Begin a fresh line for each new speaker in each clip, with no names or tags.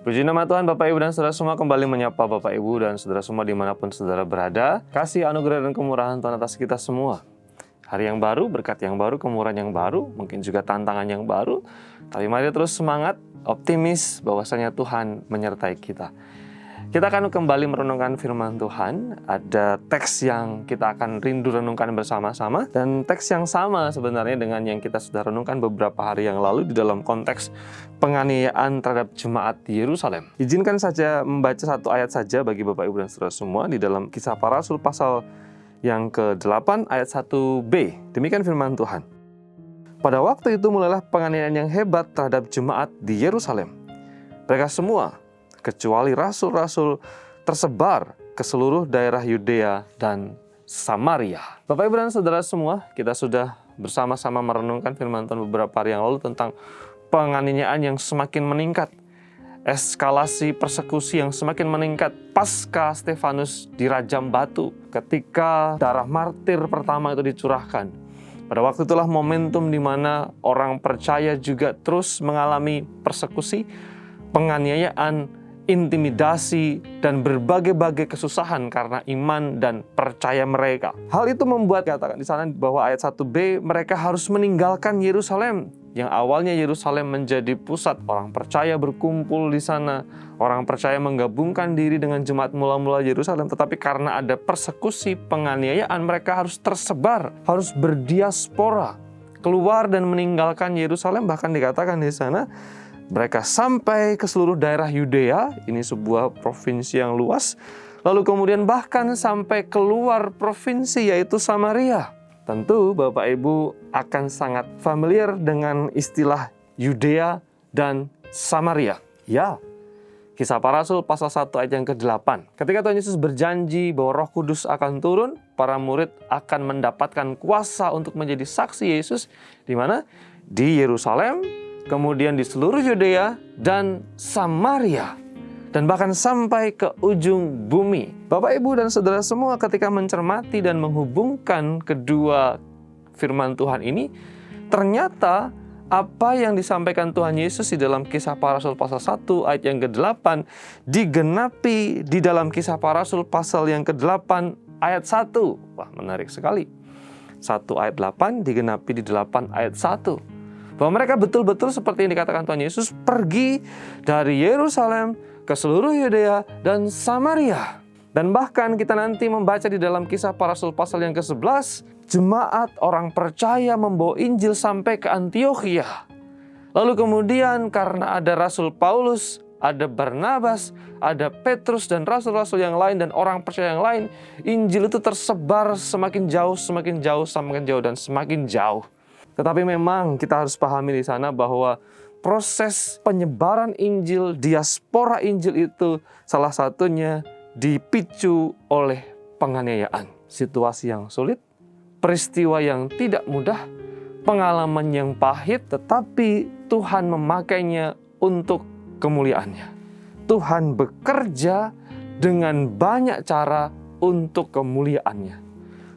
Puji nama Tuhan, Bapak Ibu dan Saudara semua, kembali menyapa Bapak Ibu dan Saudara semua dimanapun Saudara berada. Kasih anugerah dan kemurahan Tuhan atas kita semua. Hari yang baru, berkat yang baru, kemurahan yang baru, mungkin juga tantangan yang baru. Tapi mari terus semangat, optimis bahwasanya Tuhan menyertai kita. Kita akan kembali merenungkan firman Tuhan. Ada teks yang kita akan rindu renungkan bersama-sama. Dan teks yang sama sebenarnya dengan yang kita sudah renungkan beberapa hari yang lalu di dalam konteks penganiayaan terhadap jemaat di Yerusalem. Izinkan saja membaca satu ayat saja bagi Bapak Ibu dan Saudara semua di dalam Kisah Para Rasul pasal yang ke-8 ayat 1b. Demikian firman Tuhan. Pada waktu itu mulailah penganiayaan yang hebat terhadap jemaat di Yerusalem. Mereka semua, kecuali rasul-rasul, tersebar ke seluruh daerah Yudea dan Samaria. Bapak Ibu dan Saudara semua, kita sudah bersama-sama merenungkan firman Tuhan beberapa hari yang lalu tentang penganiayaan yang semakin meningkat, eskalasi persekusi yang semakin meningkat pasca Stefanus dirajam batu ketika darah martir pertama itu dicurahkan. Pada waktu itulah momentum di mana orang percaya juga terus mengalami persekusi, penganiayaan, intimidasi, dan berbagai-bagai kesusahan karena iman dan percaya mereka. Hal itu membuat, katakan di sana bahwa ayat 1b, mereka harus meninggalkan Yerusalem. Yang awalnya Yerusalem menjadi pusat orang percaya berkumpul di sana, orang percaya menggabungkan diri dengan jemaat mula-mula Yerusalem, tetapi karena ada persekusi, penganiayaan, mereka harus tersebar, harus berdiaspora, keluar dan meninggalkan Yerusalem. Bahkan dikatakan di sana mereka sampai ke seluruh daerah Yudea, ini sebuah provinsi yang luas, lalu kemudian bahkan sampai keluar provinsi yaitu Samaria. Tentu Bapak Ibu akan sangat familiar dengan istilah Yudea dan Samaria. Ya, Kisah Para Rasul pasal 1 ayat yang ke-8. Ketika Tuhan Yesus berjanji bahwa Roh Kudus akan turun, para murid akan mendapatkan kuasa untuk menjadi saksi Yesus. Di mana? Di Yerusalem, kemudian di seluruh Yudea dan Samaria, dan bahkan sampai ke ujung bumi. Bapak, Ibu, dan Saudara semua, ketika mencermati dan menghubungkan kedua firman Tuhan ini, ternyata apa yang disampaikan Tuhan Yesus di dalam Kisah Para Rasul pasal 1 ayat yang ke-8 digenapi di dalam Kisah Para Rasul pasal yang ke-8 ayat 1. Wah, menarik sekali. 1 ayat 8 digenapi di 8 ayat 1. Bahwa mereka betul-betul seperti yang dikatakan Tuhan Yesus, pergi dari Yerusalem ke seluruh Yudea dan Samaria. Dan bahkan kita nanti membaca di dalam Kisah Para Rasul pasal yang ke-11, jemaat orang percaya membawa Injil sampai ke Antiokhia. Lalu kemudian karena ada Rasul Paulus, ada Barnabas, ada Petrus dan rasul-rasul yang lain dan orang percaya yang lain, Injil itu tersebar semakin jauh, semakin jauh, semakin jauh, dan semakin jauh. Tetapi memang kita harus pahami di sana bahwa proses penyebaran Injil, diaspora Injil itu salah satunya dipicu oleh penganiayaan. Situasi yang sulit, peristiwa yang tidak mudah, pengalaman yang pahit, tetapi Tuhan memakainya untuk kemuliaannya. Tuhan bekerja dengan banyak cara untuk kemuliaannya.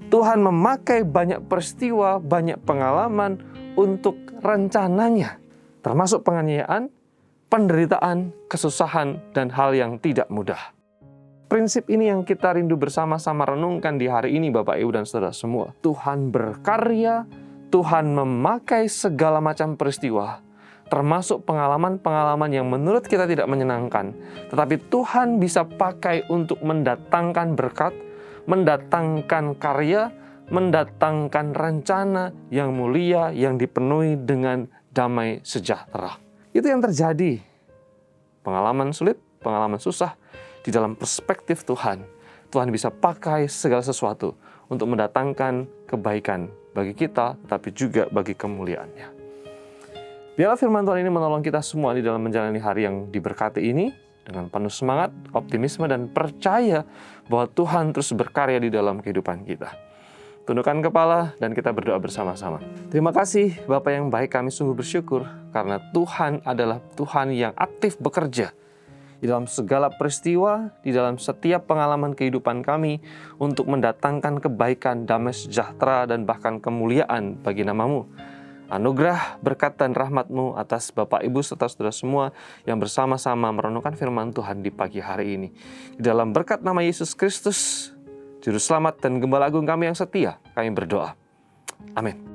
Tuhan memakai banyak peristiwa, banyak pengalaman untuk rencananya, termasuk penganiayaan, penderitaan, kesusahan, dan hal yang tidak mudah. Prinsip ini yang kita rindu bersama-sama renungkan di hari ini, Bapak, Ibu, dan Saudara semua. Tuhan berkarya, Tuhan memakai segala macam peristiwa, termasuk pengalaman-pengalaman yang menurut kita tidak menyenangkan, tetapi Tuhan bisa pakai untuk mendatangkan berkat, mendatangkan karya, mendatangkan rencana yang mulia yang dipenuhi dengan damai sejahtera. Itu yang terjadi. Pengalaman sulit, pengalaman susah, di dalam perspektif Tuhan, Tuhan bisa pakai segala sesuatu untuk mendatangkan kebaikan bagi kita, tapi juga bagi kemuliaannya. Biarlah firman Tuhan ini menolong kita semua di dalam menjalani hari yang diberkati ini, dengan penuh semangat, optimisme, dan percaya bahwa Tuhan terus berkarya di dalam kehidupan kita. Tundukkan kepala dan kita berdoa bersama-sama. Terima kasih Bapa yang baik, kami sungguh bersyukur karena Tuhan adalah Tuhan yang aktif bekerja di dalam segala peristiwa, di dalam setiap pengalaman kehidupan kami untuk mendatangkan kebaikan, damai sejahtera, dan bahkan kemuliaan bagi nama-Mu. anugerah, berkat, dan rahmat-Mu atas Bapak, Ibu, serta saudara semua yang bersama-sama merenungkan firman Tuhan di pagi hari ini. Di dalam berkat nama Yesus Kristus, Juru Selamat dan Gembala Agung kami yang setia, kami berdoa. Amin.